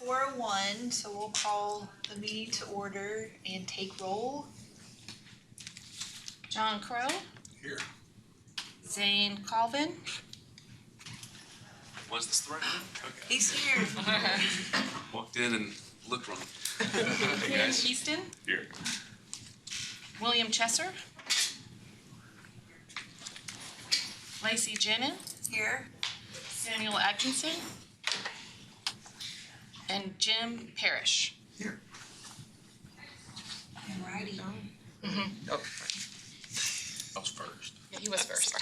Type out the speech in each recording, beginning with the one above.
4:01, so we'll call the meeting to order and take roll. John Crow. Here. Zane Colvin. Was this the right one? Okay. He's here. Walked in and looked wrong. Hey Ken guys. Houston. Here. William Chesser. Lacey Jenin. Here. Samuel Atkinson. And Jim Parrish. Here. Alrighty. Oh. I was first. Yeah, he was first.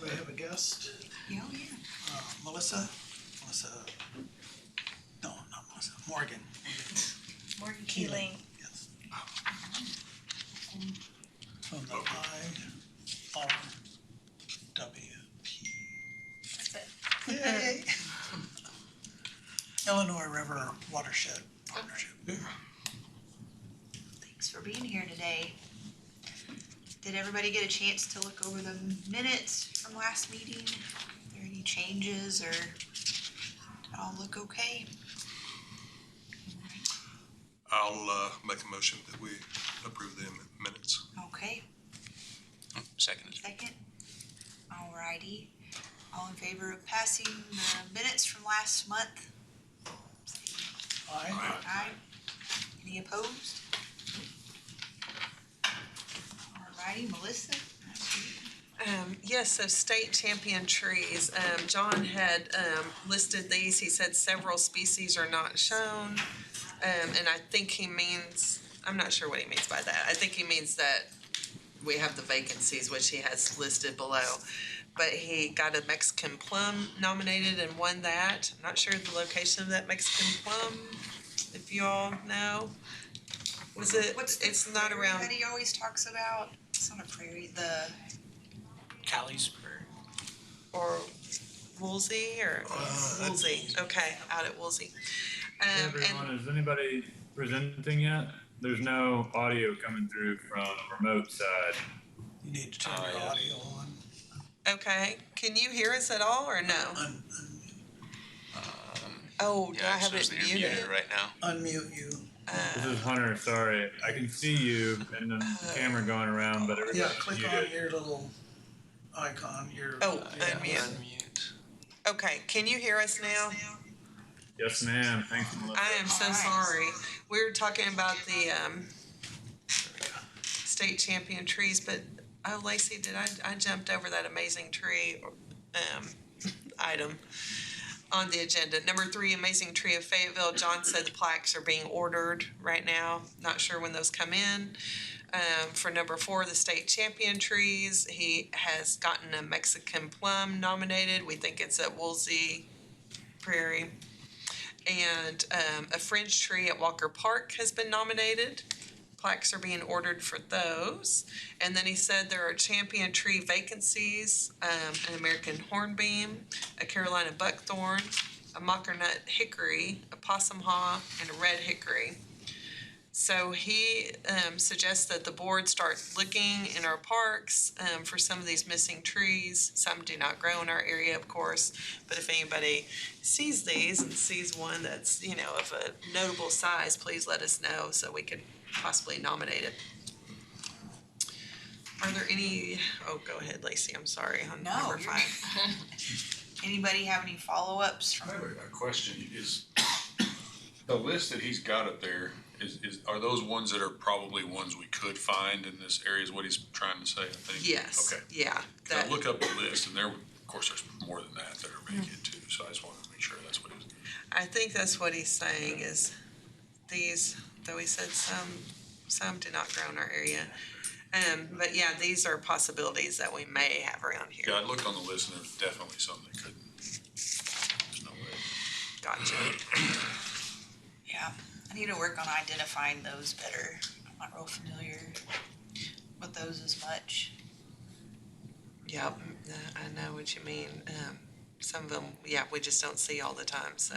We have a guest, Yeah. Melissa, no, not Melissa, Morgan. Morgan Keeling. Yes. From the IRWP. That's it. Yay! Illinois River Watershed Partnership. Thanks for being here today. Did everybody get a chance to look over the minutes from last meeting? Are there any changes or did it all look okay? I'll make a motion that we approve the minutes. Okay, Second. second. Alrighty. All in favor of passing the minutes from last month? Aye. Aye. Any opposed? Alrighty, Melissa. that's you. Yes, so state champion trees. John had listed these. He said several species are not shown. And I think he means, I'm not sure what he means by that. I think he means that we have the vacancies, which he has listed below. But he got a Mexican plum nominated and won that. I'm not sure the location of that Mexican plum, if you all know. Was it, it's not prairie around, that he always talks about? It's not a prairie, Callie's Prairie. or Woolsey, or Woolsey, okay, out at Woolsey. And Everyone, is anybody presenting yet? There's no audio coming through from the remote side. You need to turn your yeah. audio on. okay, can you hear us at all or no? Oh, do I have it muted? right now. Unmute you. This is Hunter, sorry. I can see you and the camera going around, but Yeah, everybody's click on muted. your little icon, your. Oh, unmute. Okay, can you hear us now? Yes, ma'am. Thanks, Melissa. I am so sorry. We were talking about the state champion trees, but oh, Lacey, I jumped over that amazing tree item on the agenda. Number 3, amazing tree of Fayetteville. John said the plaques are being ordered right now. Not sure when those come in. For number 4, the state champion trees, he has gotten a Mexican plum nominated. We think it's at Woolsey Prairie. And a fringe tree at Walker Park has been nominated. Plaques are being ordered for those. And then he said there are champion tree vacancies, an American hornbeam, a Carolina buckthorn, a mockernut hickory, a possum haw, and a red hickory. So he suggests that the board start looking in our parks for some of these missing trees. Some do not grow in our area, of course, but if anybody sees these and sees one that's, of a notable size, please let us know so we could possibly nominate it. Are there any, go ahead, Lacey, I'm sorry, on No, number you're 5. Anybody have any follow-ups I from? have a question. Is the list that he's got up there, are those ones that are probably ones we could find in this area is what he's trying to say, I think? Yes, Okay. yeah. 'Cause I look up the list and there, of course, there's more than that are vacant too, so I just wanted to make sure that's what he was. I think that's what he's saying is these, though he said some do not grow in our area. But yeah, these are possibilities that we may have around here. Yeah, I looked on the list and there's definitely some that couldn't. There's no way. Gotcha. Yeah, I need to work on identifying those better. I'm not real familiar with those as much. Yep, I know what you mean. Some of them, yeah, we just don't see all the time, so.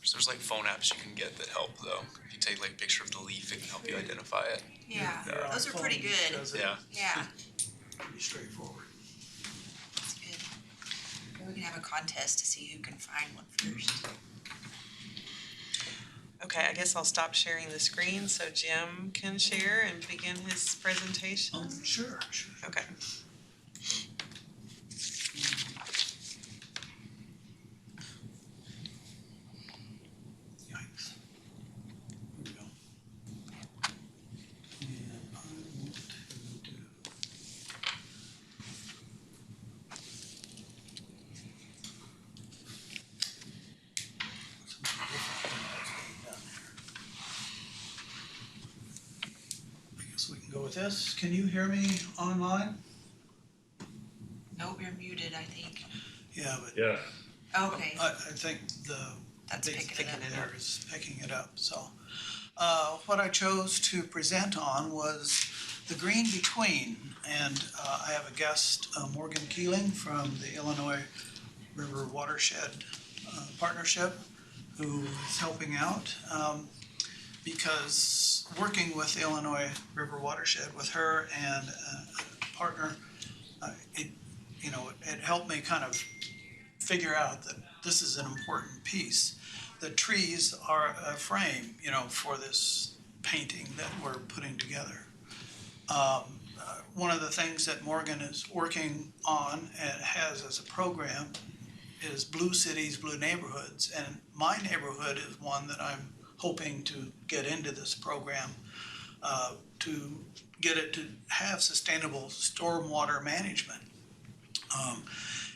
So there's like phone apps you can get that help though. If you take like a picture of the leaf, it can help you identify it. Yeah, Your those are iPhone pretty good. does it Yeah. Yeah, Pretty straightforward. that's good. Maybe we can have a contest to see who can find one first. Okay, I guess I'll stop sharing the screen so Jim can share and begin his presentation. Oh, sure. Okay. Yikes. Here we go. And I want to do. Something different than what's being done here. I guess we can go with this. Can you hear me online? Nope, you're muted, I think. Yeah, but Yeah. Okay, I think the that's big picking it up. there is picking it up, so. What I chose to present on was the green between, and I have a guest, Morgan Keeling from the Illinois River Watershed Partnership, who is helping out, because working with the Illinois River Watershed, with her and a partner, it helped me kind of figure out that this is an important piece. The trees are a frame, for this painting that we're putting together. One of the things that Morgan is working on and has as a program is Blue Cities, Blue Neighborhoods. And my neighborhood is one that I'm hoping to get into this program, to get it to have sustainable stormwater management.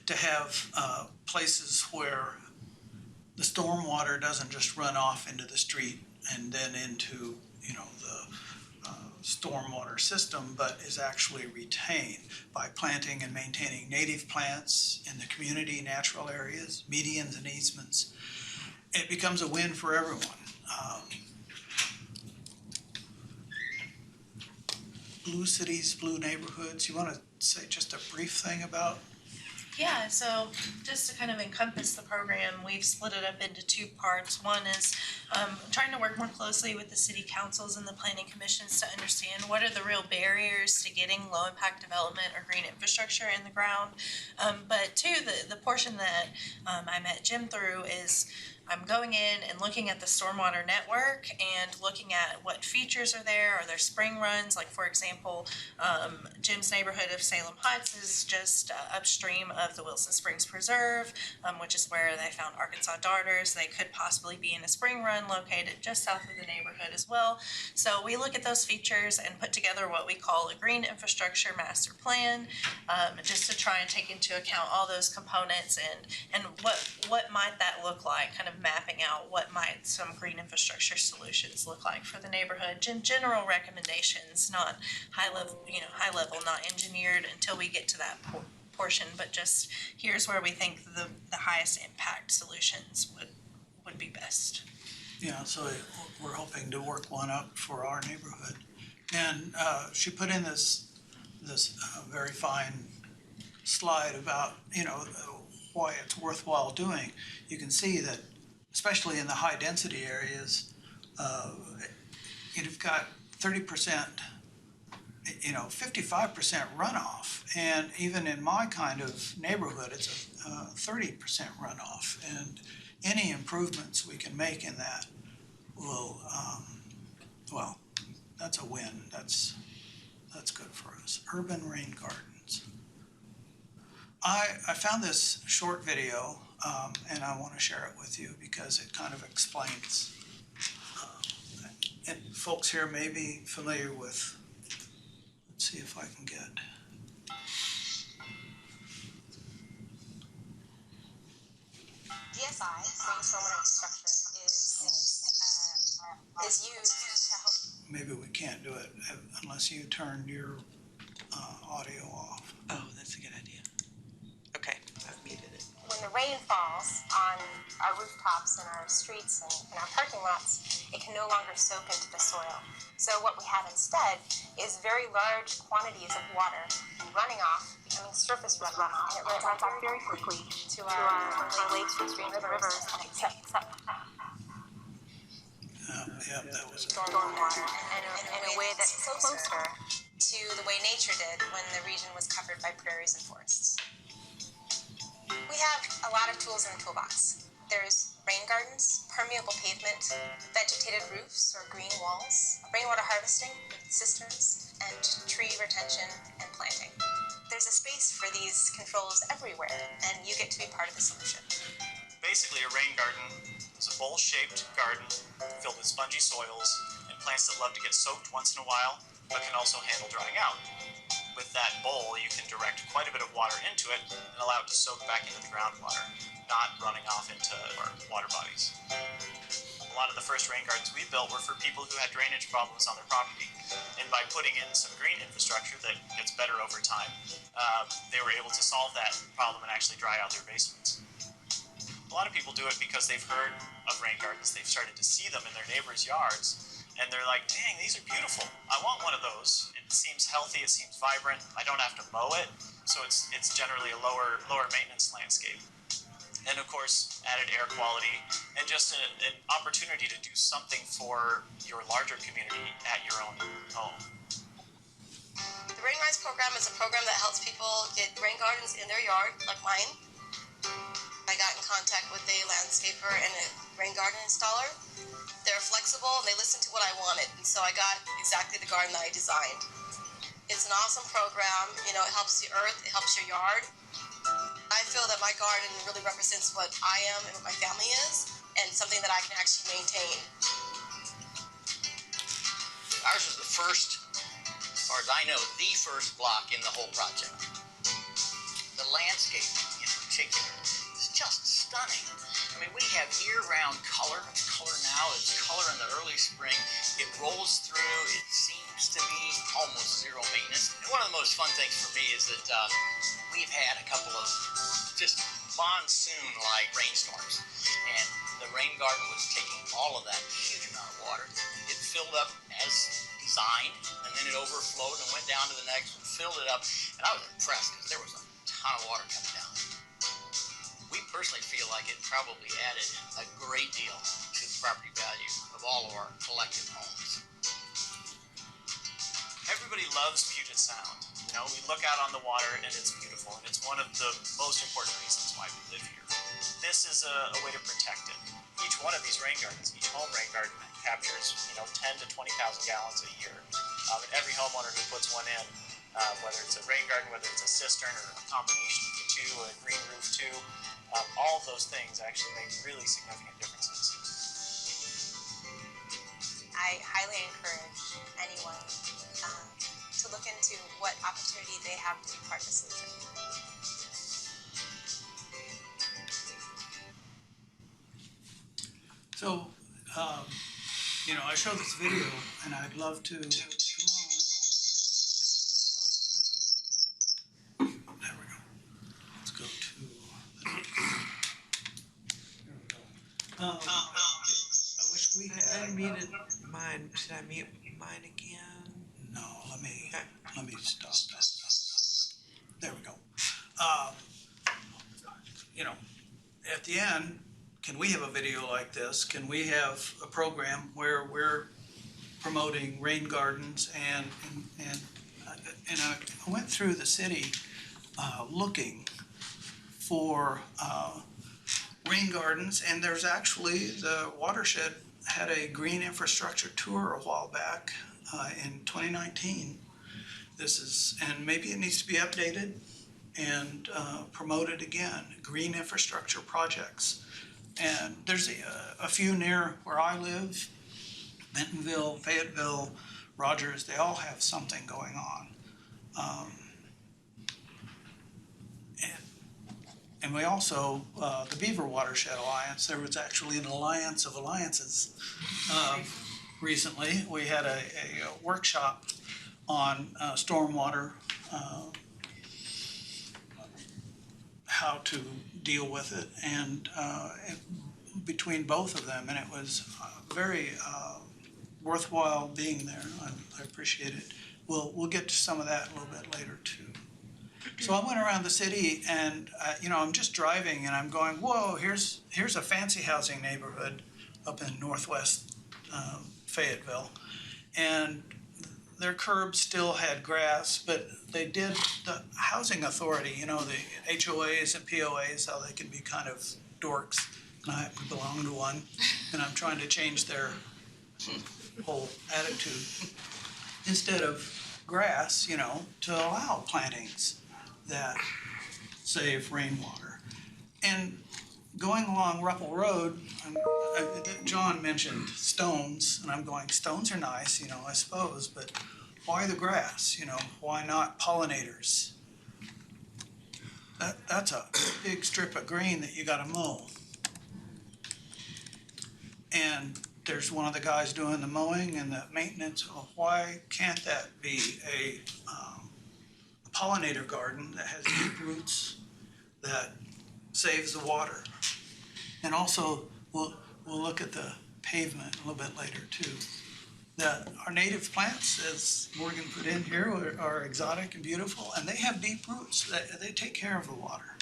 To have places where the stormwater doesn't just run off into the street and then into, the stormwater system, but is actually retained by planting and maintaining native plants in the community natural areas, medians and easements. It becomes a win for everyone. Blue cities, blue neighborhoods. You want to say just a brief thing about? Yeah, so just to kind of encompass the program, we've split it up into two parts. One is trying to work more closely with the city councils and the planning commissions to understand what are the real barriers to getting low impact development or green infrastructure in the ground. But two, the portion that I met Jim through is I'm going in and looking at the stormwater network and looking at what features are there. Are there spring runs? Like, for example, Jim's neighborhood of Salem Heights is just upstream of the Wilson Springs Preserve, which is where they found Arkansas darters. They could possibly be in a spring run located just south of the neighborhood as well. So we look at those features and put together what we call a green infrastructure master plan, just to try and take into account all those components and what might that look like, kind of mapping out what might some green infrastructure solutions look like for the neighborhood. General recommendations, not high level, not engineered until we get to that portion, but just here's where we think the highest impact solutions would be best. Yeah, so we're hoping to work one up for our neighborhood. And she put in this very fine slide about, why it's worthwhile doing. You can see that, especially in the high density areas, you've got 30%, 55% runoff. And even in my kind of neighborhood, it's a 30% runoff. And any improvements we can make in that will, that's a win. That's good for us. Urban rain gardens. I found this short video, and I want to share it with you because it kind of explains, and folks here may be familiar with, let's see if I can get. DSI, green stormwater infrastructure, is used to help. Maybe we can't do it unless you turn your audio off. Oh, that's a good idea. Okay, I've muted it. When the rain falls on our rooftops and our streets and our parking lots, it can no longer soak into the soil. So what we have instead is very large quantities of water running off, becoming surface runoff, and it runs off very quickly to our lakes and streams and rivers, and it sucks up That was stormwater in a way that's closer to the way nature did when the region was covered by prairies and forests. We have a lot of tools in the toolbox. There's rain gardens, permeable pavement, vegetated roofs or green walls, rainwater harvesting with cisterns, and tree retention and planting. There's a space for these controls everywhere, and you get to be part of the solution. Basically, a rain garden is a bowl-shaped garden filled with spongy soils and plants that love to get soaked once in a while, but can also handle drying out. With that bowl, you can direct quite a bit of water into it and allow it to soak back into the groundwater, not running off into our water bodies. A lot of the first rain gardens we built were for people who had drainage problems on their property. And by putting in some green infrastructure that gets better over time, they were able to solve that problem and actually dry out their basements. A lot of people do it because they've heard of rain gardens. They've started to see them in their neighbors' yards. And they're like, dang, these are beautiful. I want one of those. It seems healthy, it seems vibrant. I don't have to mow it. So it's generally a lower maintenance landscape. And of course, added air quality and just an opportunity to do something for your larger community at your own home. The Rain Rise program is a program that helps people get rain gardens in their yard, like mine. I got in contact with a landscaper and a rain garden installer. They're flexible and they listen to what I wanted, and so I got exactly the garden that I designed. It's an awesome program. You know, it helps the earth, it helps your yard. I feel that my garden really represents what I am and what my family is, and something that I can actually maintain. Ours is the first, as far as I know, the first block in the whole project. The landscape in particular is just stunning. I mean, we have year-round color. It's color now, it's color in the early spring. It rolls through, it seems to be almost zero maintenance. And one of the most fun things for me is that we've had a couple of just monsoon-like rainstorms. And the rain garden was taking all of that huge amount of water. It filled up as designed, and then it overflowed and went down to the next and filled it up. And I was impressed because there was a ton of water coming down. We personally feel like it probably added a great deal to the property value of all of our collective homes. Everybody loves Puget Sound. You know, we look out on the water and it's beautiful, and it's one of the most important reasons why we live here. This is a way to protect it. Each one of these rain gardens, each home rain garden captures, 10 to 20,000 gallons a year. And every homeowner who puts one in, whether it's a rain garden, whether it's a cistern or a combination of the two, a green roof too, all of those things actually make really significant differences. I highly encourage anyone to look into what opportunity they have to be part of the solution. So, I show this video and I'd love to, come on. There we go. Let's go to, there we go. I wish we I had. unmuted mine. Should I mute mine again? No, let me stop that. There we go. At the end, can we have a video like this? Can we have a program where we're promoting rain gardens and I went through the city looking for rain gardens, and there's actually, the watershed had a green infrastructure tour a while back in 2019. And maybe it needs to be updated and promoted again, green infrastructure projects. And there's a few near where I live, Bentonville, Fayetteville, Rogers, they all have something going on. And we also, the Beaver Watershed Alliance, there was actually an alliance of alliances. Recently, we had a workshop on stormwater, how to deal with it, and between both of them, and it was very worthwhile being there. I appreciate it. We'll get to some of that a little bit later too. So I went around the city, and I'm just driving, and I'm going, whoa! Here's a fancy housing neighborhood up in northwest Fayetteville, and their curbs still had grass, but they did, the housing authority, you know, the HOAs and POAs, how they can be kind of dorks. And I belong to one, and I'm trying to change their whole attitude. Instead of grass, you know, to allow plantings that save rainwater. And going along Ruppel Road, John mentioned stones, and I'm going, stones are nice, you know, I suppose, but why the grass, you know, why not pollinators? That's a big strip of green that you gotta mow. And there's one of the guys doing the mowing and the maintenance. Well, why can't that be a pollinator garden that has deep roots that saves the water? And also, we'll look at the pavement a little bit later too. Our native plants, as Morgan put in here, are exotic and beautiful, and they have deep roots. They take care of the water.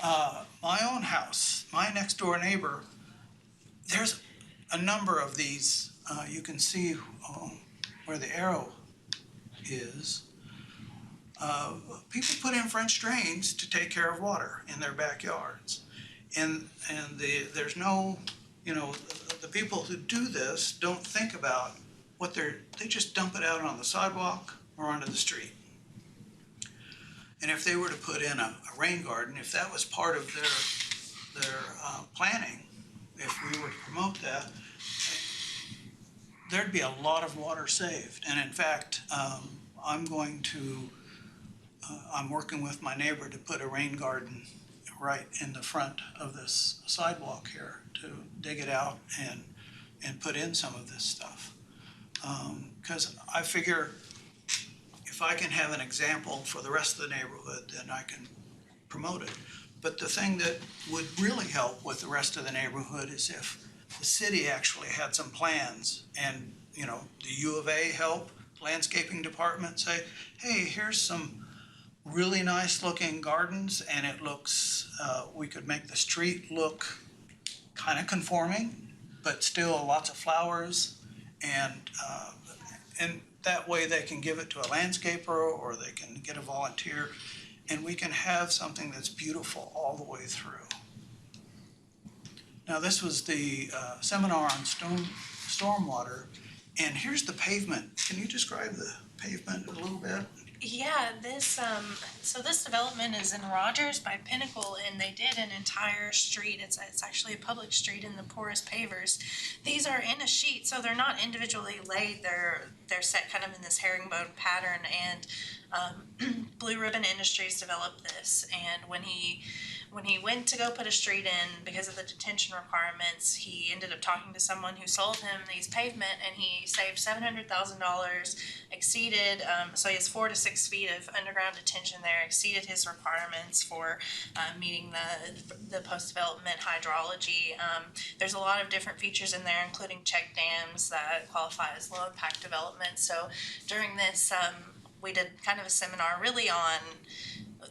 My own house, my next door neighbor, there's a number of these. You can see where the arrow is. People put in French drains to take care of water in their backyards. And there's no, you know, the people who do this don't think about what they just dump it out on the sidewalk or onto the street. And if they were to put in a rain garden, if that was part of their planning, if we were to promote that, there'd be a lot of water saved. And in fact, I'm working with my neighbor to put a rain garden right in the front of this sidewalk here, to dig it out and put in some of this stuff. Because I figure if I can have an example for the rest of the neighborhood, then I can promote it. But the thing that would really help with the rest of the neighborhood is if the city actually had some plans and, you know, the U of A help, landscaping department say, hey, here's some really nice looking gardens, and it looks, we could make the street look kind of conforming, but still lots of flowers, and that way they can give it to a landscaper or they can get a volunteer, and we can have something that's beautiful all the way through. Now this was the seminar on stormwater, and here's the pavement. Can you describe the pavement a little bit? Yeah, so this development is in Rogers by Pinnacle, and they did an entire street. It's actually a public street in the porous pavers. These are in a sheet, so they're not individually laid. They're set kind of in this herringbone pattern, and Blue Ribbon Industries developed this. And when he went to go put a street in, because of the detention requirements, he ended up talking to someone who sold him these pavement, and he saved $700,000, exceeded, so he has 4 to 6 feet of underground detention there, exceeded his requirements for meeting the post-development hydrology. There's a lot of different features in there, including check dams that qualify as low impact development. So during this, we did kind of a seminar really on,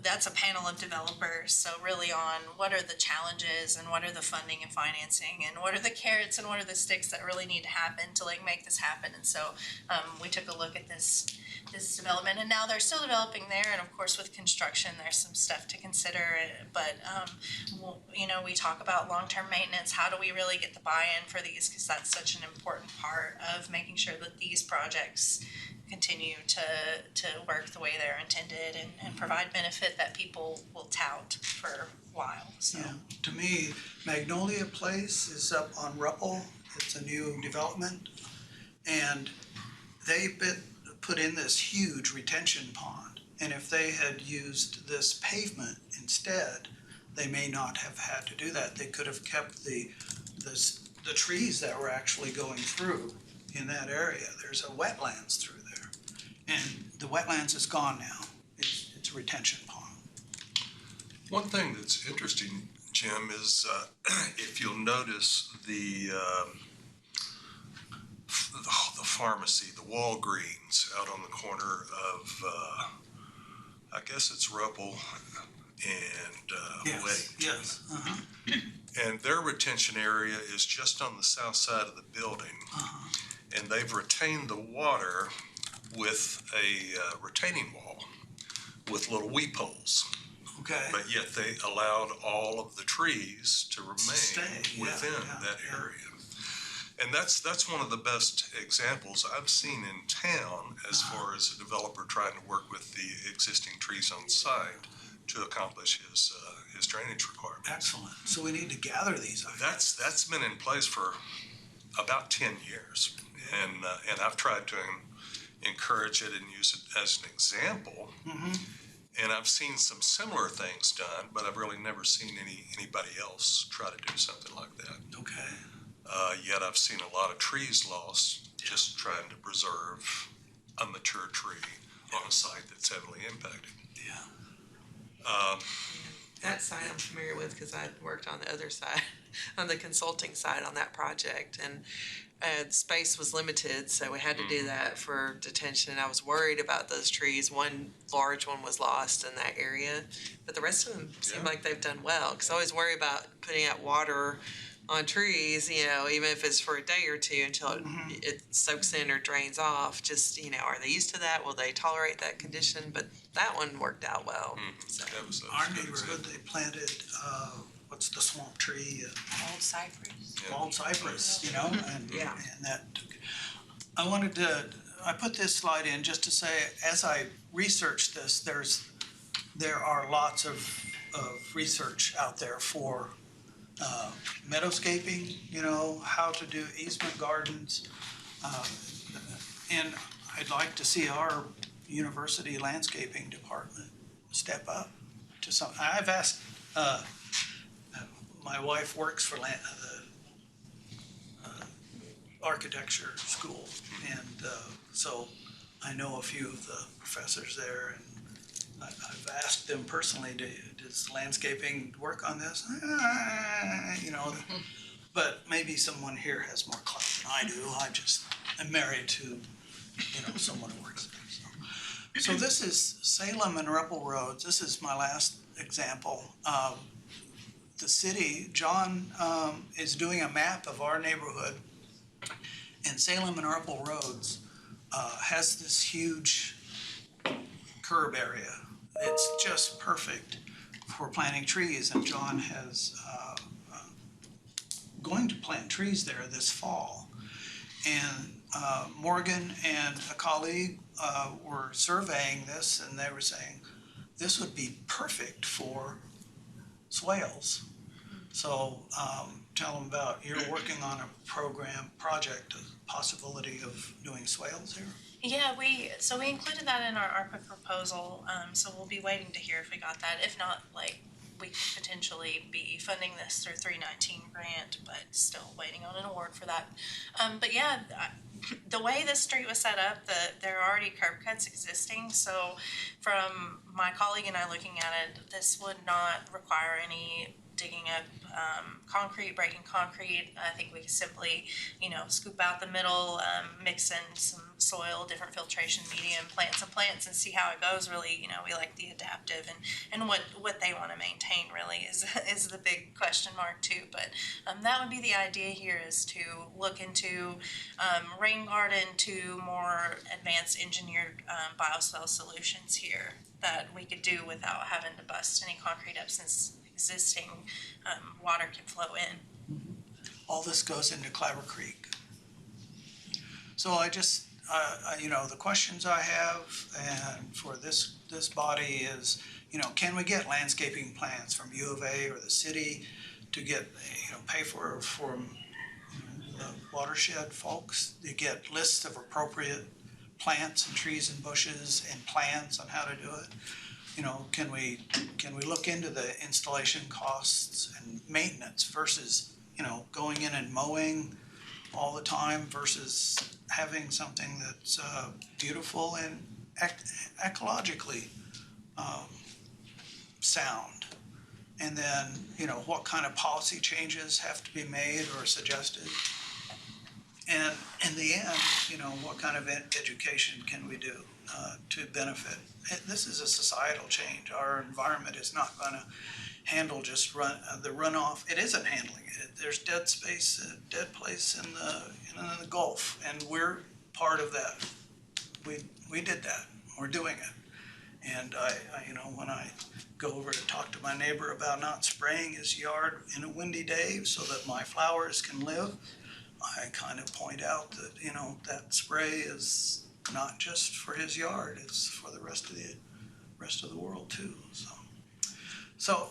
that's a panel of developers, so really on what are the challenges and what are the funding and financing and what are the carrots and what are the sticks that really need to happen to like make this happen. And so we took a look at this development, and now they're still developing there, and of course with construction there's some stuff to consider, but you know, we talk about long-term maintenance. How do we really get the buy-in for these, because that's such an important part of making sure that these projects continue to work the way they're intended and provide benefit that people will tout for a while. So yeah, to me, Magnolia Place is up on Ruppel. It's a new development, and they put in this huge retention pond. And if they had used this pavement instead, they may not have had to do that. They could have kept the trees that were actually going through in that area. There's a wetlands through there, and the wetlands is gone now. It's a retention pond. One thing that's interesting, Jim, is if you'll notice the pharmacy, the Walgreens out on the corner of, I guess it's Ruppel and Yes, Wade. yes. Uh-huh. And their retention area is just on the south side of the building. Uh-huh. and they've retained the water with a retaining wall with little weep holes. Okay. But yet they allowed all of the trees to remain Stay, within that area. And that's one of the best examples I've seen in town as far as a developer trying to work with the existing trees on site to accomplish his drainage requirements. Excellent. So we need to gather these. That's been in place for about 10 years. And I've tried to encourage it and use it as an example. Mm-hmm. And I've seen some similar things done, but I've really never seen anybody else try to do something like that. Okay. Yet I've seen a lot of trees lost just trying to preserve a mature tree on a site that's heavily impacted. Yeah. That side I'm familiar with because I worked on the other side, on the consulting side on that project, and space was limited, so we had to do that for detention. I was worried about those trees. One large one was lost in that area, but the rest of them seem like they've done well. Because I always worry about putting out water on trees, you know, even if it's for a day or two until it soaks in or drains off. Just, you know, are they used to that? Will they tolerate that condition? But that one worked out well. So. Our neighborhood, they planted, what's the swamp tree? Old cypress. Bald cypress, you know, and that. I wanted to. I put this slide in just to say, as I researched this, there are lots of research out there for meadowscaping. You know, how to do easement gardens, and I'd like to see our university landscaping department step up to some. I've asked. My wife works for the architecture school, and so I know a few of the professors there, and I've asked them personally, does landscaping work on this? You know, but maybe someone here has more clout than I do. I just am married to, you know, someone who works there. So this is Salem and Ripple Roads. This is my last example. The city, John is doing a map of our neighborhood, and Salem and Ripple Roads has this huge curb area. It's just perfect for planting trees, and John has going to plant trees there this fall. And Morgan and a colleague were surveying this, and they were saying this would be perfect for swales. So tell them about, you're working on a project, a possibility of doing swales here? Yeah, we included that in our ARPA proposal, so we'll be waiting to hear if we got that. If not, like, we could potentially be funding this through 319 grant, but still waiting on an award for that. But yeah, the way this street was set up, there are already curb cuts existing, so from my colleague and I looking at it, this would not require any digging up concrete, breaking concrete. I think we could simply, you know, scoop out the middle, mix in some soil, different filtration medium, plant some plants and see how it goes. Really, you know, we like the adaptive and what they want to maintain really is the big question mark too. But that would be the idea here, is to look into rain garden to more advanced engineered bioswale solutions here that we could do without having to bust any concrete up, since existing water can flow in. All this goes into Claver Creek. So I just, you know, the questions I have and for this body is, you know, can we get landscaping plans from U of A or the city to get, you know, pay for from the watershed folks to get lists of appropriate plants and trees and bushes and plans on how to do it? You know, can we look into the installation costs and maintenance versus, you know, going in and mowing all the time versus having something that's beautiful and ecologically sound? And then, you know, what kind of policy changes have to be made or suggested? And in the end, you know, what kind of education can we do to benefit? This is a societal change. Our environment is not going to handle just the runoff. It isn't handling it. There's dead space, dead place in the Gulf, and we're part of that. We did that. We're doing it. And I when I go over to talk to my neighbor about not spraying his yard in a windy day so that my flowers can live, I kind of point out that, that spray is not just for his yard, it's for the rest of the world too. So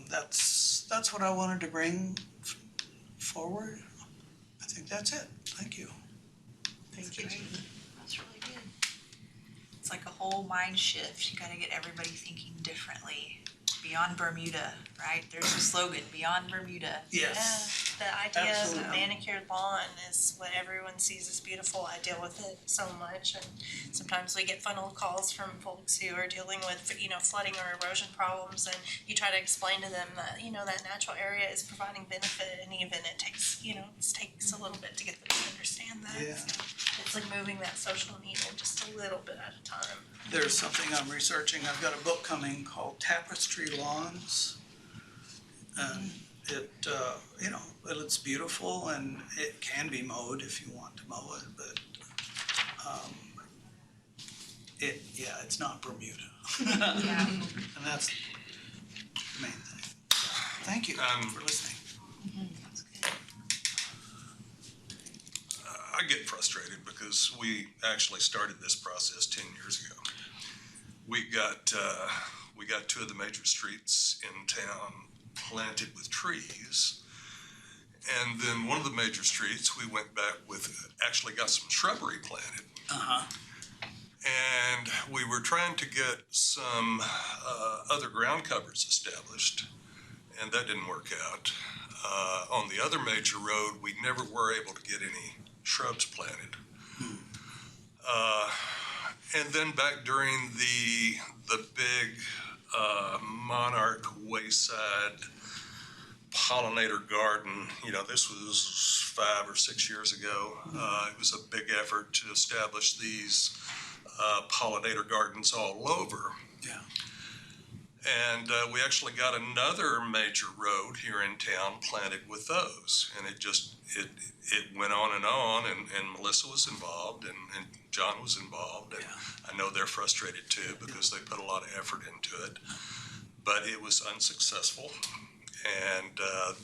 that's what I wanted to bring forward. I think that's it. Thank you. Thank you. That's really good. It's like a whole mind shift. You gotta get everybody thinking differently. Beyond Bermuda, right? There's a slogan, Beyond Bermuda. Yes. Yeah, the idea of Absolutely. a manicured lawn is what everyone sees as beautiful. I deal with it so much, and sometimes we get funnel calls from folks who are dealing with, flooding or erosion problems, and you try to explain to them that, that natural area is providing benefit, and even it takes, it takes a little bit to get them to understand that. Yeah. So it's like moving that social needle just a little bit at a time. There's something I'm researching. I've got a book coming called Tapestry Lawns. It's beautiful and it can be mowed if you want to mow it, but it's not Bermuda. Yeah. And that's the main thing. Thank you for listening. That's good. I get frustrated because we actually started this process 10 years ago. We got 2 of the major streets in town planted with trees. And then one of the major streets, we went back actually got some shrubbery planted. Uh-huh. And we were trying to get some other ground covers established, and that didn't work out. On the other major road, we never were able to get any shrubs planted. And then back during the big Monarch Wayside pollinator garden, this was 5 or 6 years ago. It was a big effort to establish these pollinator gardens all over. Yeah. And we actually got another major road here in town planted with those. And it went on, and Melissa was involved, and John was involved. And I know they're frustrated too because they put a lot of effort into it. But it was unsuccessful. And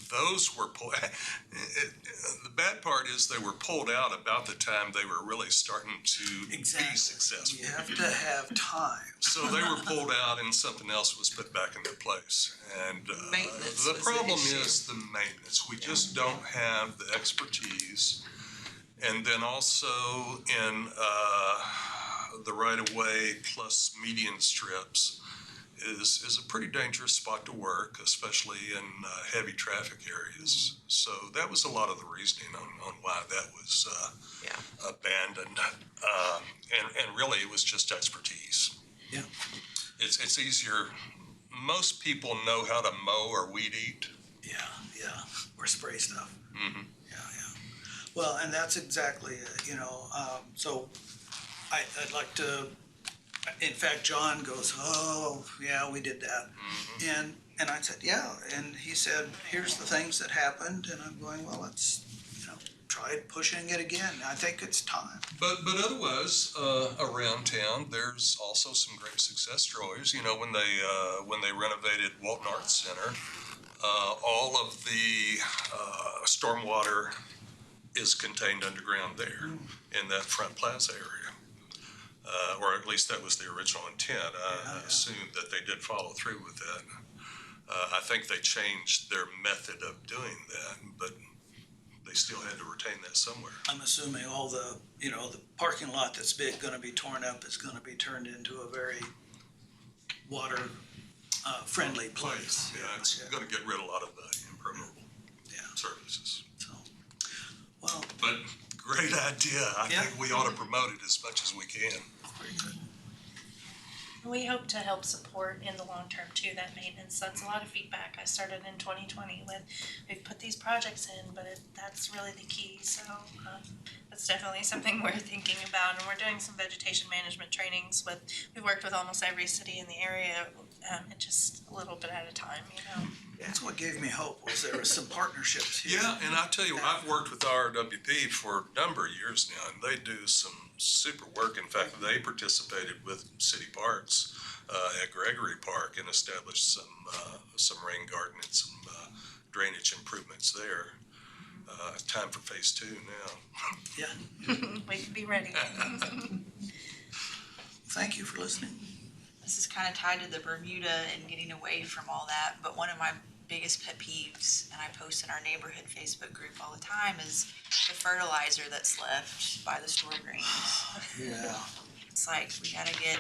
those were pulled. The bad part is they were pulled out about the time they were really starting to be successful. You have to have time. So they were pulled out and something else was put back in their place. And Maintenance the was the problem issue. is the maintenance. We just don't have the expertise. And then also in the right-of-way plus median strips is a pretty dangerous spot to work, especially in heavy traffic areas. So that was a lot of the reasoning on why that was abandoned. And really, it was just expertise. Yeah. It's easier. Most people know how to mow or weed eat. Yeah, or spray stuff. Mm-hmm. Yeah. Well, and that's exactly it, so I'd like to, in fact, John goes, oh, yeah, we did that. Mm-hmm. And I said, yeah, and he said, here's the things that happened, and I'm going, well, let's, try pushing it again. I think it's time. But otherwise, around town, there's also some great success stories. When they renovated Walton Arts Center, all of the stormwater is contained underground there in that front plaza area. Or at least that was the original intent. I assume that they did follow through with that. I think they changed their method of doing that, but they still had to retain that somewhere. I'm assuming all the, the parking lot that's gonna be torn up is gonna be turned into a very water friendly place. Yeah, it's gonna get rid of a lot of the impermeable surfaces. So, well. But great idea. I think we ought to promote it as much as we can. Very good. We hope to help support in the long term too, that maintenance. That's a lot of feedback. I started in 2020 with, we've put these projects in, but that's really the key. So that's definitely something we're thinking about, and we're doing some vegetation management trainings we've worked with almost every city in the area and just a little bit at a time, you know. That's what gave me hope, was there were some partnerships here. Yeah, and I tell you, I've worked with RWP for a number of years now, and they do some super work. In fact, they participated with City Parks at Gregory Park and established some rain garden and some drainage improvements there. Time for phase 2 now. Yeah. We can be ready. Thank you for listening. This is kind of tied to the Bermuda and getting away from all that, but one of my biggest pet peeves, and I post in our neighborhood Facebook group all the time, is the fertilizer that's left by the storm drains. Yeah. It's like, we gotta get,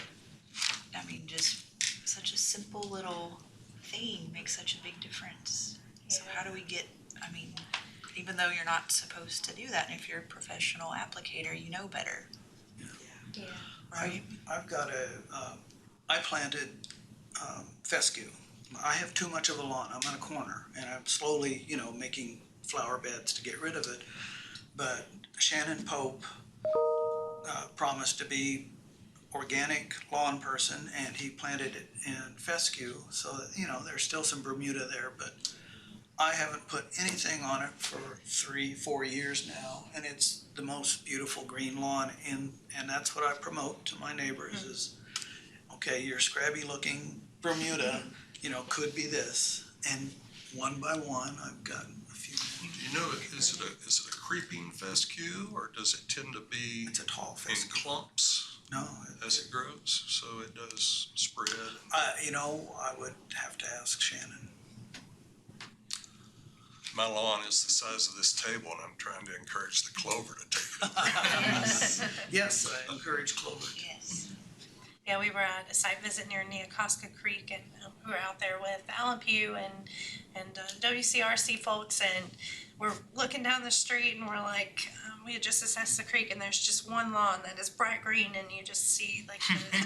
I mean, just such a simple little thing makes such a big difference. So how do we get, I mean, even though you're not supposed to do that, and if you're a professional applicator, you know better. Yeah. Right? I've got I planted fescue. I have too much of a lawn. I'm on a corner, and I'm slowly, making flower beds to get rid of it. But Shannon Pope promised to be organic lawn person, and he planted it in fescue. So that, there's still some Bermuda there, but I haven't put anything on it for 3-4 years now, and it's the most beautiful green lawn. And that's what I promote to my neighbors is, okay, your scrabby looking Bermuda, could be this. And one by one, I've gotten a few more. Do you know, is it a creeping fescue, or does it tend to be It's a tall in fescue. clumps No. as it grows? So it does spread. I would have to ask Shannon. My lawn is the size of this table, and I'm trying to encourage the clover to take it. Yes, I encourage clover. Yes. Yeah, we were at a site visit near Neocoska Creek, and we were out there with Alan Pugh and WCRC folks, and we're looking down the street, and we're like, we had just assessed the creek, and there's just one lawn that is bright green, and you just see like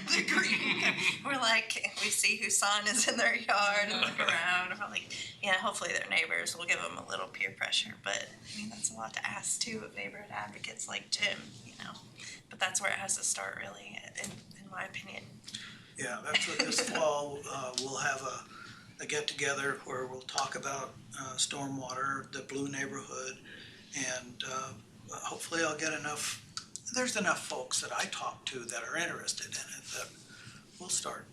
the green. We're like, we see whose sign is in their yard, and look around, and we're like, yeah, hopefully their neighbors will give them a little peer pressure, but I mean that's a lot to ask too of neighborhood advocates like Jim, But that's where it has to start, really, in my opinion. Yeah, that's what this fall, we'll have a get-together where we'll talk about stormwater, the blue neighborhood, and hopefully I'll get there's enough folks that I talk to that are interested in it that we'll start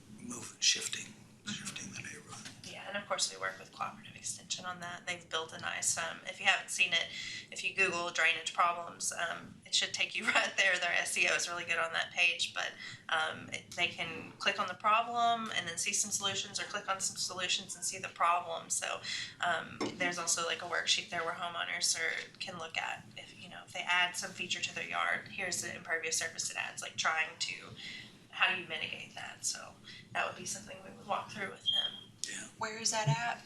shifting the neighborhood. Yeah, and of course we work with Cooperative Extension on that. They've built a nice, if you haven't seen it, if you Google drainage problems, it should take you right there. Their SEO is really good on that page, but they can click on the problem and then see some solutions, or click on some solutions and see the problem. So there's also like a worksheet there where homeowners can look at if they add some feature to their yard, here's the impervious surface it adds, like how do you mitigate that? So that would be something we would walk through with them. Yeah. Where is that at?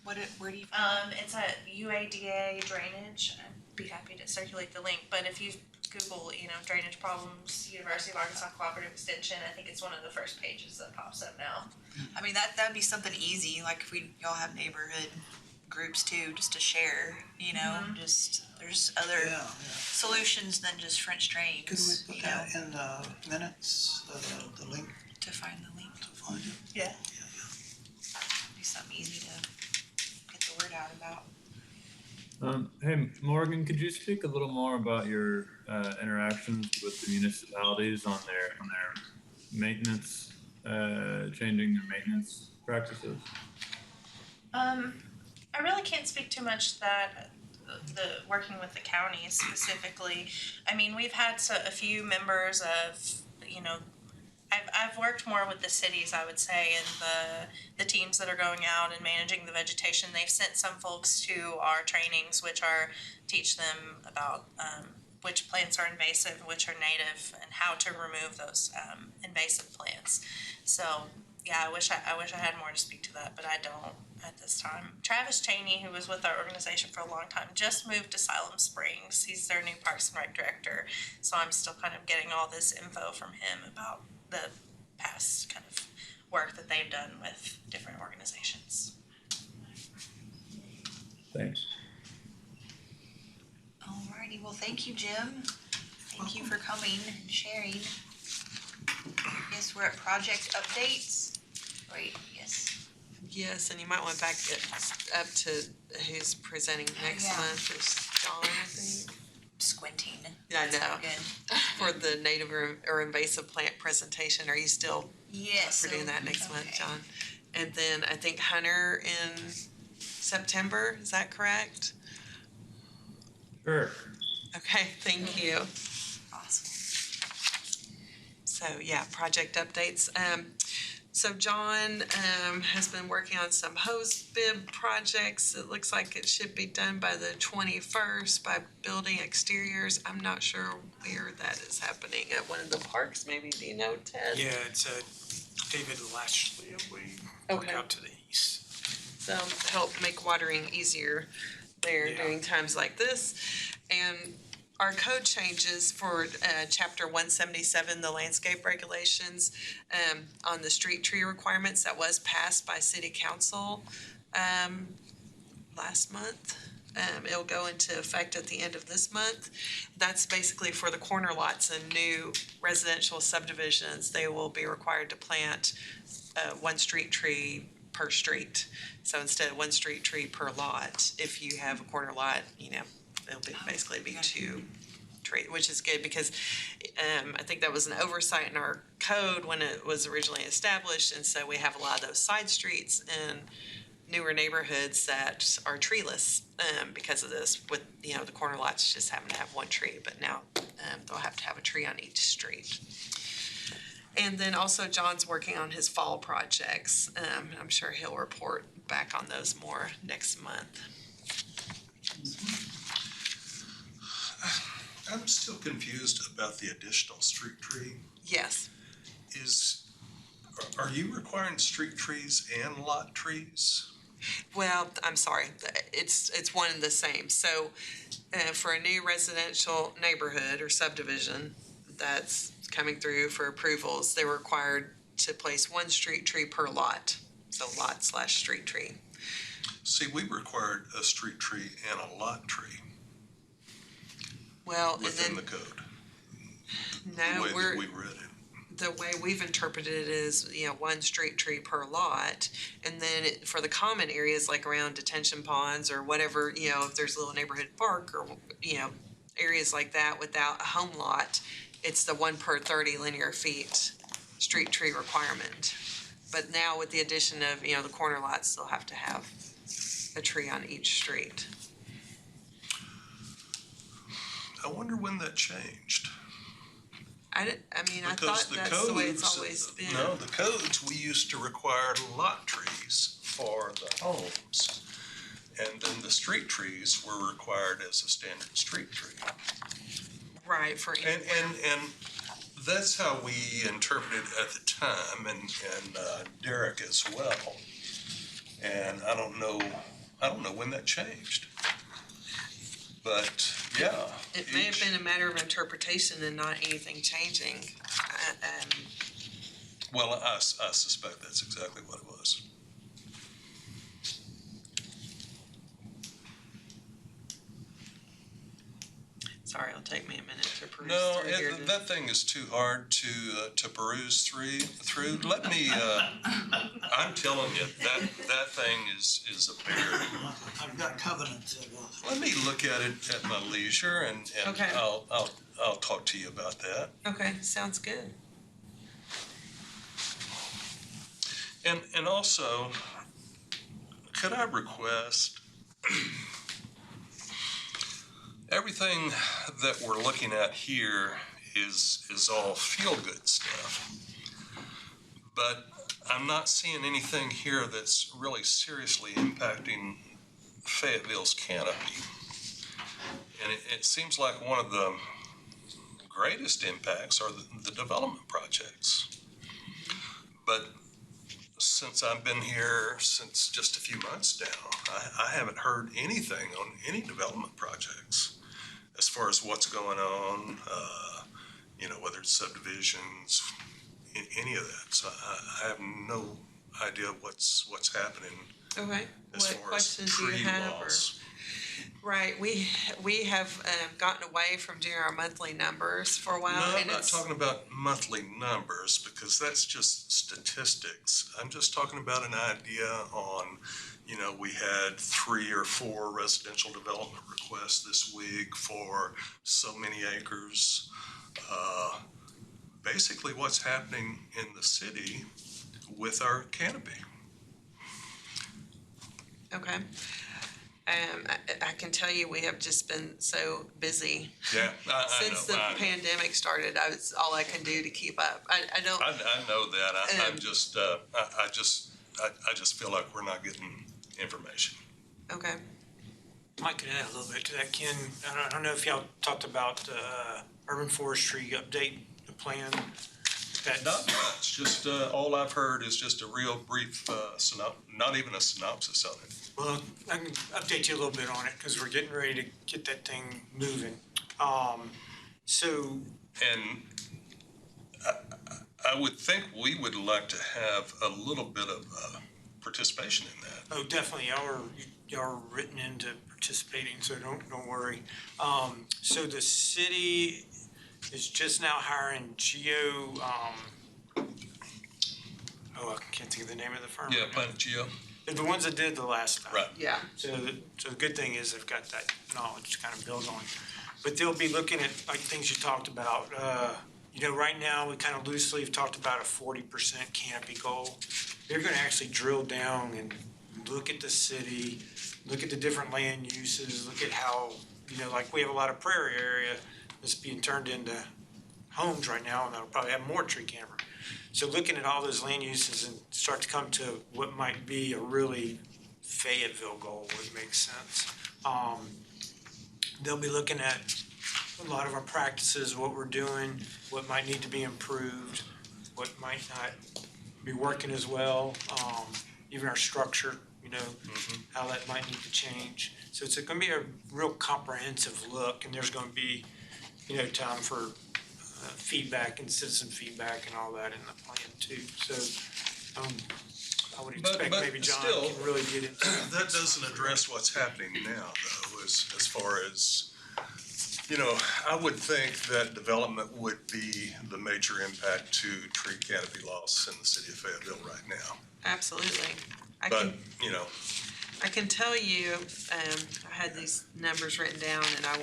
Where do you find It's at UADA drainage. I'd be happy to circulate the link, but if you Google, drainage problems, University of Arkansas Cooperative Extension, I think it's one of the first pages that pops up now. I mean, that'd be something easy, like if y'all have neighborhood groups too, just to share, just, there's other Yeah. solutions than just French drains, Could we put that in the minutes, the link to find the link. to find it? Yeah. Be something easy to get the word out about. Hey, Morgan, could you speak a little more about your interactions with the municipalities on their maintenance, changing their maintenance practices? I really can't speak too much that the working with the county specifically. I mean, we've had a few members of, I've worked more with the cities, I would say, and the teams that are going out and managing the vegetation. They've sent some folks to our trainings, which teach them about which plants are invasive, which are native, and how to remove those invasive plants. So yeah, I wish I had more to speak to that, but I don't at this time. Travis Cheney, who was with our organization for a long time, just moved to Siloam Springs. He's their new Parks and Rec director, so I'm still kind of getting all this info from him about the past kind of work that they've done with different organizations. Thanks. Alrighty, well, thank you, Jim. Thank you for coming and sharing. Yes, we're at project updates. Wait, yes. Yes, and you might want to back it up to who's presenting next Yeah. month. Is John, I think. Squinting. Yeah, I That's know. not good. For the native or invasive plant presentation. Are you still Yes. for doing that next month, okay. John? And then I think Hunter in September. Is that correct? Sure. Okay, thank you. Awesome. So yeah, project updates. So John has been working on some hose bib projects. It looks like it should be done by the 21st by building exteriors. I'm not sure where that is happening, at one of the parks maybe. Do you know, Ted? Yeah, it's David Lashley, we Okay. out to the east. So help make watering easier there Yeah. during times like this. And our code changes for chapter 177, the landscape regulations, on the street tree requirements that was passed by city council last month. It'll go into effect at the end of this month. That's basically for the corner lots and new residential subdivisions. They will be required to plant one street tree per street. So instead of one street tree per lot, if you have a corner lot, it'll basically be two tree, which is good because I think that was an oversight in our code when it was originally established. And so we have a lot of those side streets in newer neighborhoods that are treeless because of this, with, the corner lots just happen to have one tree, but now they'll have to have a tree on each street. And then also John's working on his fall projects. I'm sure he'll report back on those more next month. I'm still confused about the additional street tree. Yes. Are you requiring street trees and lot trees? Well, I'm sorry, it's one and the same. So for a new residential neighborhood or subdivision that's coming through for approvals, they're required to place one street tree per lot. So lot/street tree. See, we required a street tree and a lot tree Well, within and the then, code. no, The way that we read it. the way we've interpreted it is, one street tree per lot. And then for the common areas, like around detention ponds or whatever, if there's a little neighborhood park or, areas like that without a home lot, it's the 1 per 30 linear feet street tree requirement. But now with the addition of, the corner lots, they'll have to have a tree on each street. I wonder when that changed. I Because thought that's the way it's always been. No, the codes, we used to require lot trees for the homes. And then the street trees were required as a standard street tree. Right, for And that's how we interpreted it at the time, and Derek as well. And I don't know when that changed. But, yeah. It may have been a matter of interpretation and not anything changing. Well, I suspect that's exactly what it was. Sorry, it'll take me a minute to peruse No, through here. that thing is too hard to peruse through. Let me, I'm telling you, that thing is a bear. I've got covenants. Let me look at it at my leisure, and Okay. I'll talk to you about that. Okay, sounds good. And also, could I request, everything that we're looking at here is all feel-good stuff. But I'm not seeing anything here that's really seriously impacting Fayetteville's canopy. And it seems like one of the greatest impacts are the development projects. But since I've been here since just a few months now, I haven't heard anything on any development projects as far as what's going on, whether it's subdivisions, any of that. So I have no idea what's happening Okay, as what far as questions do tree you have? loss. Right, we have gotten away from doing our monthly numbers for a while. No, I'm and not it's talking about monthly numbers because that's just statistics. I'm just talking about an idea on, we had 3 or 4 residential development requests this week for so many acres. Basically what's happening in the city with our canopy. Okay. I can tell you, we have just been so busy. Yeah, I Since know. the I know. pandemic started, it's all I can do to keep up. I don't, I know that. I'm just, I just feel like we're not getting information. okay. I could add a little bit to that, Ken. I don't know if y'all talked about the urban forestry update, the plan. Not much, just, all I've heard is just a real brief, not even a synopsis on it. Well, I can update you a little bit on it because we're getting ready to get that thing moving. And I would think we would like to have a little bit of participation in that. Oh, definitely, y'all are written into participating, so don't worry. So the city is just now hiring Geo, I can't think of the name of the firm. Yeah, right now. Planet Geo. They're the ones that did the last time. Right. Yeah. So the good thing is they've got that knowledge to kind of build on. But they'll be looking at like things you talked about. Right now, we kind of loosely have talked about a 40% canopy goal. They're gonna actually drill down and look at the city, look at the different land uses, look at how, like we have a lot of prairie area that's being turned into homes right now, and that'll probably have more tree camera. So looking at all those land uses and start to come to what might be a really Fayetteville goal would make sense. They'll be looking at a lot of our practices, what we're doing, what might need to be improved, what might not be working as well, even our structure, how that might need to change. So it's gonna be a real comprehensive look, and there's gonna be, time for feedback and citizen feedback and all that in the plan too. So I would expect But maybe John still, can really get into that doesn't address what's happening now, though, as far as, I would think that development would be the major impact to tree canopy loss in the city of Fayetteville right now. Absolutely. But, I can tell you, I had these numbers written down and I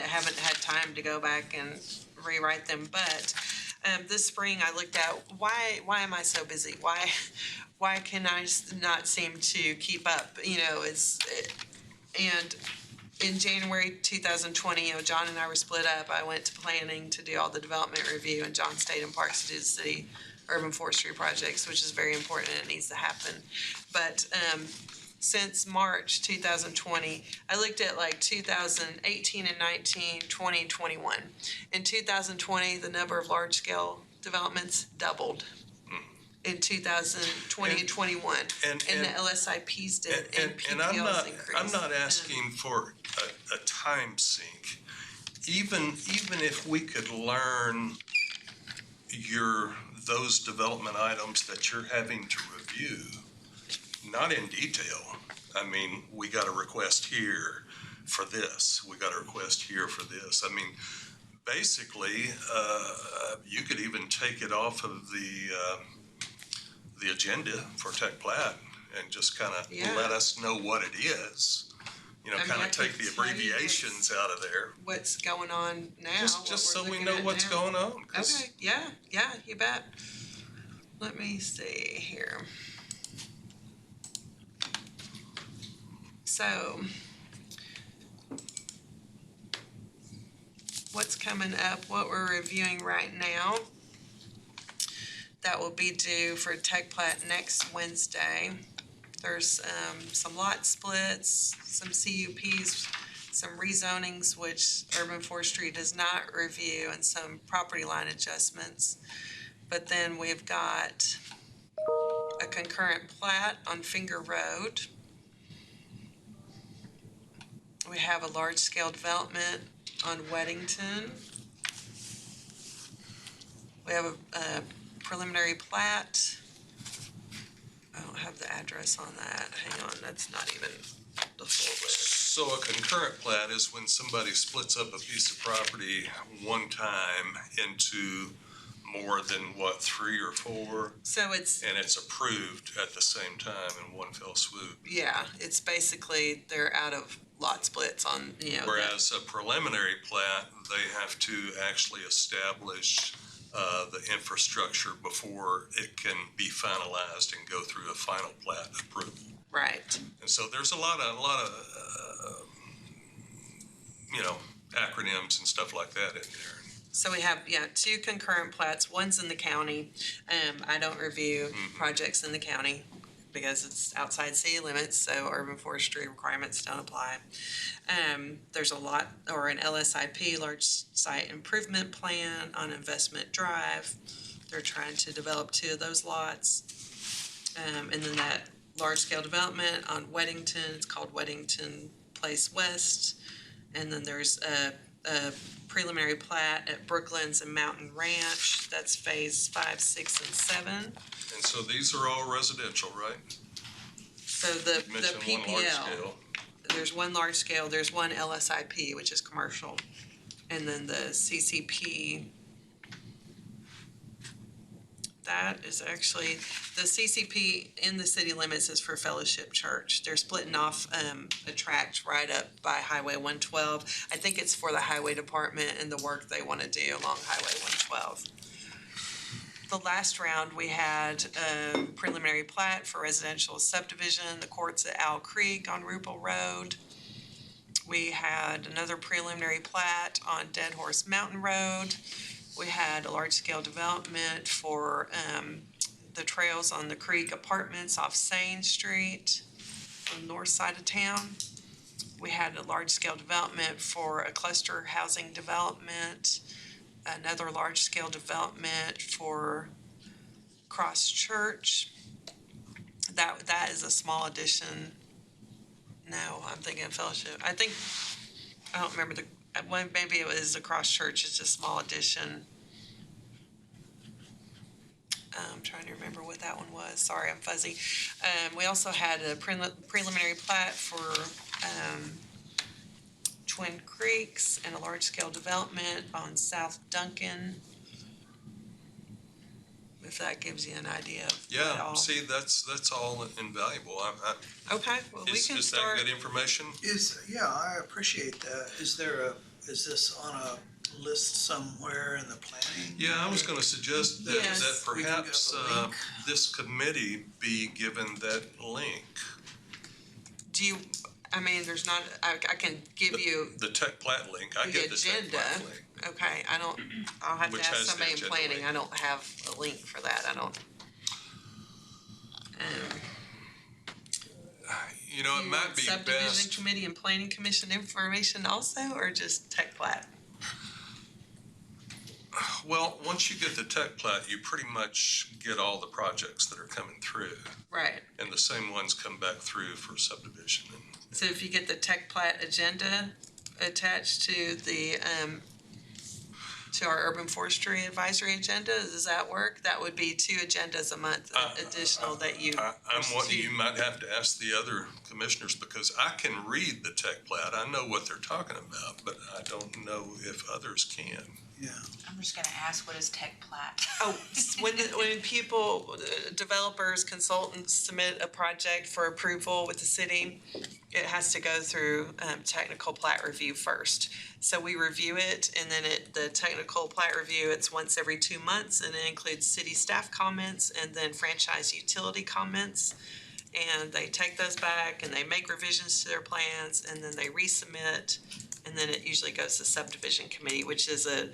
haven't had time to go back and rewrite them, but this spring I looked at, why am I so busy? Why can I not seem to keep up? And in January 2020, John and I were split up. I went to planning to do all the development review, and John stayed in parks to do the city urban forestry projects, which is very important and it needs to happen. But since March 2020, I looked at like 2018 and 19, 20, and 21. In 2020, the number of large-scale developments doubled. In 2020 and 21, and the LSIPs did, and PPLs increased. I'm not asking for a time sink. Even if we could learn those development items that you're having to review, not in detail. I mean, we got a request here for this. We got a request here for this. I mean, basically, you could even take it off of the agenda for Tech Plat and just kind of let us know what it is. Kind of take the abbreviations out of there. What's going on now? Just so we know what's going on. Okay, yeah, you bet. Let me see here. So, what's coming up, what we're reviewing right now, that will be due for Tech Plat next Wednesday. There's some lot splits, some CUPs, some rezonings, which Urban Forestry does not review, and some property line adjustments. But then we've got a concurrent plat on Finger Road. We have a large-scale development on Weddington. We have a preliminary plat. I don't have the address on that. Hang on, that's not even the full list. So a concurrent plat is when somebody splits up a piece of property one time into more than what, 3 or 4? So it's, And it's approved at the same time in one fell swoop. yeah, it's basically they're out of lot splits on, you know. Whereas a preliminary plat, they have to actually establish the infrastructure before it can be finalized and go through a final plat approval. Right. And so there's a lot of acronyms and stuff like that in there. So we have, 2 concurrent plats. One's in the county. I don't review projects in the county because it's outside city limits, so urban forestry requirements don't apply. There's a lot, or an LSIP, large site improvement plan on Investment Drive. They're trying to develop 2 of those lots. And then that large scale development on Weddington, it's called Weddington Place West. And then there's a preliminary plat at Brooklands and Mountain Ranch. That's phase 5, 6, and 7. And so these are all residential, right? So the You mentioned one large PPL, scale. there's one large scale, there's one LSIP, which is commercial. And then the CCP, that is actually, the CCP in the city limits is for Fellowship Church. They're splitting off a tract right up by Highway 112. I think it's for the highway department and the work they want to do along Highway 112. The last round, we had a preliminary plat for residential subdivision, the courts at Owl Creek on Rupel Road. We had another preliminary plat on Dead Horse Mountain Road. We had a large-scale development for the trails on the Creek Apartments off Sain Street on the north side of town. We had a large-scale development for a cluster housing development, another large-scale development for Cross Church. That is a small addition. No, I'm thinking of Fellowship. I don't remember the one, maybe it was the Cross Church, it's a small addition. I'm trying to remember what that one was. Sorry, I'm fuzzy. We also had a preliminary plat for Twin Creeks and a large-scale development on South Duncan. If that gives you an idea of it all. See, that's all invaluable. Okay, well, we can Is start. that good information? I appreciate that. Is this on a list somewhere in the planning? Yeah, I was gonna suggest that, Yes. that We can perhaps give a link. this committee be given that link. Do you, there's not, I can give you The tech plat link, I the get the tech agenda. plat link. Okay, I'll have Which to ask has the somebody in agenda planning, link. I don't have a link for that, I don't. You know, it You might want be Subdivision best, committee and planning commission information also, or just tech plat? well, once you get the tech plat, you pretty much get all the projects that are coming through. Right, And the same ones come back through for subdivision. so if you get the tech plat agenda attached to the, to our urban forestry advisory agenda, does that work? That would be 2 agendas a month additional that you. I'm wanting, you might have to ask the other commissioners, because I can read the tech plat, I know what they're talking about, but I don't know if others can. Yeah. I'm just gonna ask, what is tech plat? Oh, when people, developers, consultants submit a project for approval with the city, it has to go through technical plat review first. So we review it, and then the technical plat review, it's once every 2 months, and it includes city staff comments and then franchise utility comments. And they take those back and they make revisions to their plans, and then they resubmit, and then it usually goes to subdivision committee, which is a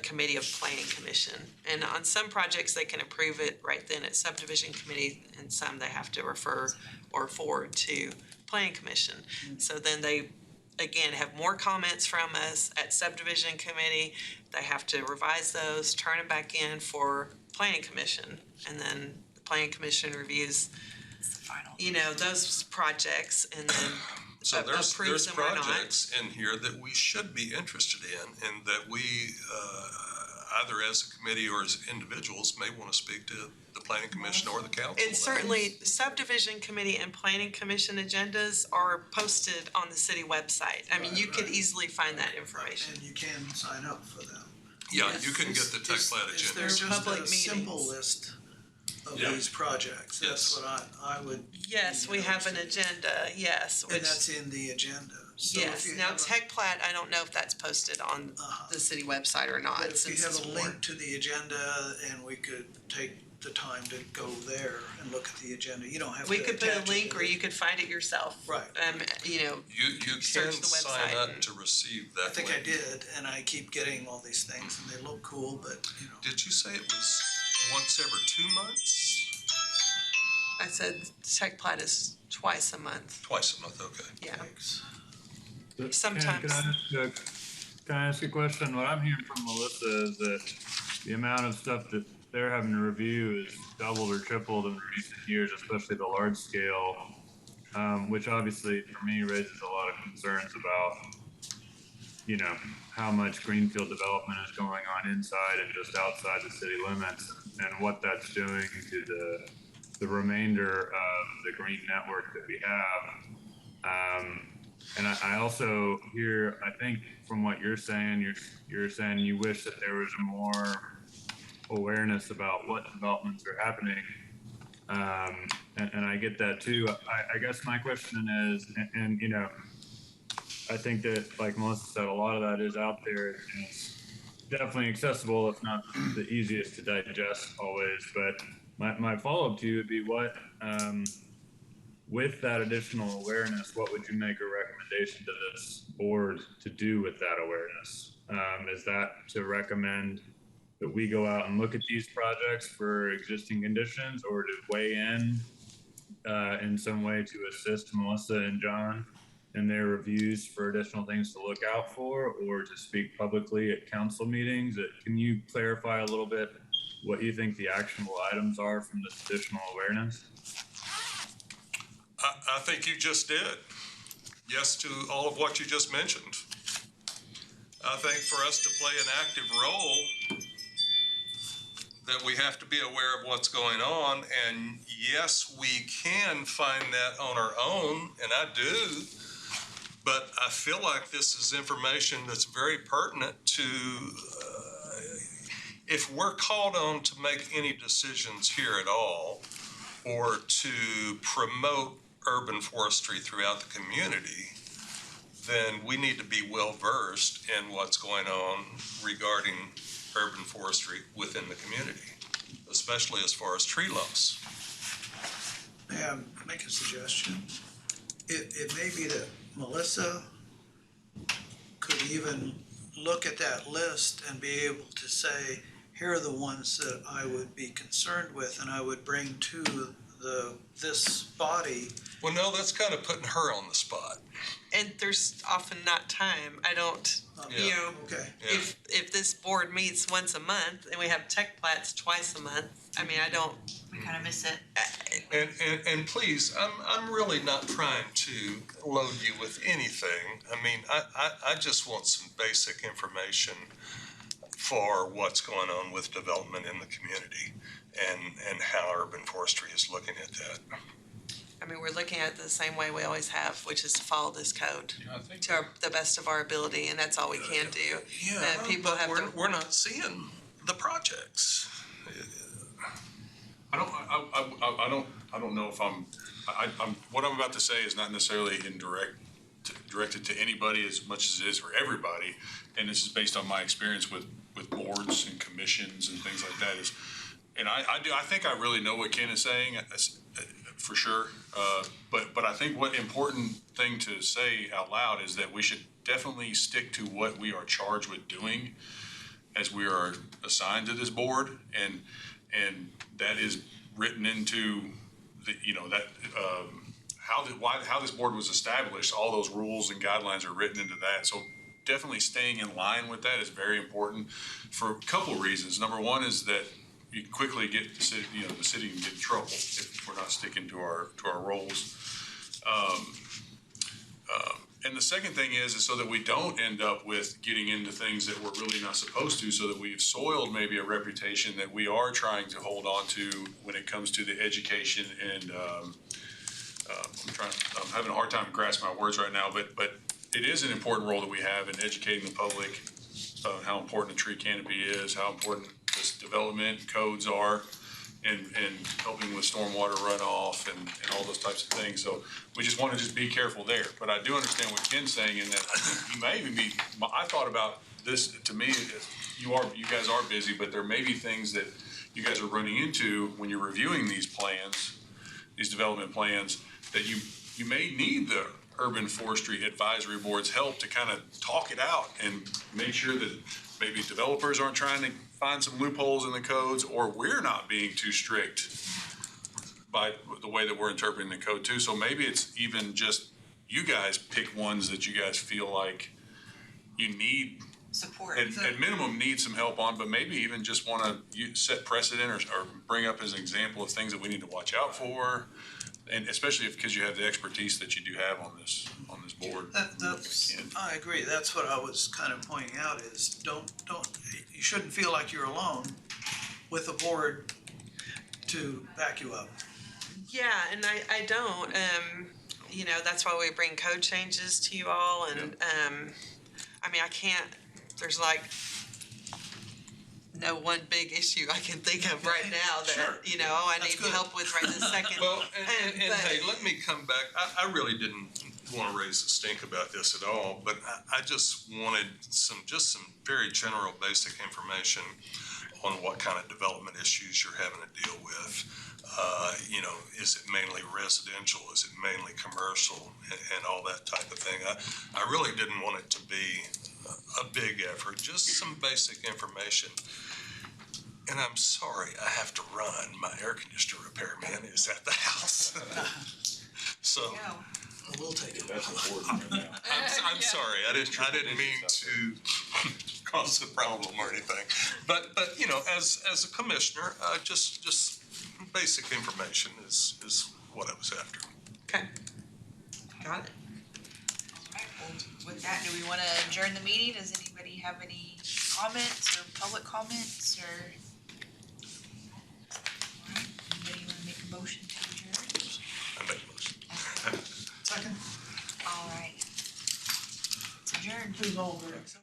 committee of planning commission. And on some projects, they can approve it right then at subdivision committee, and some they have to refer or forward to planning commission. So then they, again, have more comments from us at subdivision committee. They have to revise those, turn them back in for planning commission, and then the planning commission reviews, those projects, and then So there's approves them or not. projects in here that we should be interested in, and that we, either as a committee or as individuals, may want to speak to the planning commission or the council. And certainly subdivision committee and planning commission agendas are posted on the city website. I mean, you could easily find that information. And you can sign up for them. Yeah, you can get the tech plat Is agenda. there just public a simple meetings. list of Yeah. these projects? That's Yes. what I would. Yes, we have an agenda, yes, And which, that's in the agenda. So if yes. you Now, have a- tech plat, I don't know if that's posted on the city website or not. But if you since have it's a board. link to the agenda and we could take the time to go there and look at the agenda, you don't have to We could put a attach it link to or you could find it yourself. Right. You know, You search can the sign website up and- to receive that I think I link. did, and I keep getting all these things and they look cool, but you know. Did you say it was once every 2 months? I said tech plat is twice a month, Twice a month, okay. yeah. Thanks. Ken, Sometimes. Can I ask a question? What I'm hearing from Melissa is that the amount of stuff that they're having to review is doubled or tripled in recent years, especially the large scale, which obviously for me raises a lot of concerns about, you know, how much greenfield development is going on inside and just outside the city limits, and what that's doing to the remainder of the green network that we have. And I also hear, I think from what you're saying, you're saying you wish that there was more awareness about what developments are happening. And I get that too. I guess my question is, and you know, I think that, like Melissa said, a lot of that is out there and it's definitely accessible, if not the easiest to digest always. But my follow-up to you would be what, with that additional awareness, what would you make a recommendation to this board to do with that awareness? Is that to recommend that we go out and look at these projects for existing conditions, or to weigh in some way to assist Melissa and John in their reviews for additional things to look out for, or to speak publicly at council meetings? Can you clarify a little bit what you think the actionable items are from this additional awareness? I think you just did. Yes to all of what you just mentioned. I think for us to play an active role, that we have to be aware of what's going on, and yes, we can find that on our own, and I do, but I feel like this is information that's very pertinent to, if we're called on to make any decisions here at all, or to promote urban forestry throughout the community, then we need to be well versed in what's going on regarding urban forestry within the community, especially as far as tree loss. May I make a suggestion? It may be that Melissa could even look at that list and be able to say, here are the ones that I would be concerned with and I would bring to this body. Well, no, that's kind of putting her on the spot. And there's often not time. I don't, you know, Okay. Yeah. if this board meets once a month and we have tech plats twice a month, I mean, I don't. We kind of miss it. And please, I'm really not trying to load you with anything. I mean, I just want some basic information for what's going on with development in the community and how urban forestry is looking at that. I mean, we're looking at it the same way we always have, which is to follow this code Yeah, I think to the best of our ability, and that's all we can do. Yeah, People but have to. we're not seeing the projects. I don't know if I'm what I'm about to say is not necessarily directed to anybody as much as it is for everybody. And this is based on my experience with boards and commissions and things like that I think I really know what Ken is saying for sure. But I think what important thing to say out loud is that we should definitely stick to what we are charged with doing as we are assigned to this board, and that is written into the, you know, that how this board was established. All those rules and guidelines are written into that. So definitely staying in line with that is very important for a couple of reasons. Number one is that you quickly get the city, the city can get in trouble if we're not sticking to our roles. And the second thing is so that we don't end up with getting into things that we're really not supposed to, so that we've soiled maybe a reputation that we are trying to hold on to when it comes to the education and, I'm having a hard time grasping my words right now, but it is an important role that we have in educating the public on how important a tree canopy is, how important this development codes are, and helping with stormwater runoff and all those types of things. So we just want to just be careful there. But I do understand what Ken's saying in that you may even be, I thought about this, to me, you guys are busy, but there may be things that you guys are running into when you're reviewing these plans, these development plans, that you may need the Urban Forestry Advisory Board's help to kind of talk it out and make sure that maybe developers aren't trying to find some loopholes in the codes, or we're not being too strict by the way that we're interpreting the code too. So maybe it's even just you guys pick ones that you guys feel like you need Support. at minimum need some help on, but maybe even just want to set precedent or bring up as an example of things that we need to watch out for. And especially because you have the expertise that you do have on this board. I agree. That's what I was kind of pointing out is you shouldn't feel like you're alone with a board to back you up. Yeah, and I don't, you know, that's why we bring code changes to you all, and, I mean, I can't, there's like no one big issue I can think of right now that, you know, I need help with right this second. Well, and hey, let me come back. I really didn't want to raise a stink about this at all, but I just wanted some very general basic information on what kind of development issues you're having to deal with. You know, is it mainly residential? Is it mainly commercial and all that type of thing? I really didn't want it to be a big effort, just some basic information. And I'm sorry, I have to run. My air conditioner repairman is at the house. So We'll take it. I'm sorry. I didn't mean to cause a problem or anything. But you know, as a commissioner, just basic information is what I was after. Okay. Got it. All right, well, with that, do we want to adjourn the meeting? Does anybody have any comments or public comments or? All right, anybody want to make a motion to adjourn? I make a motion. Second. All right. It's adjourned. Who's all there?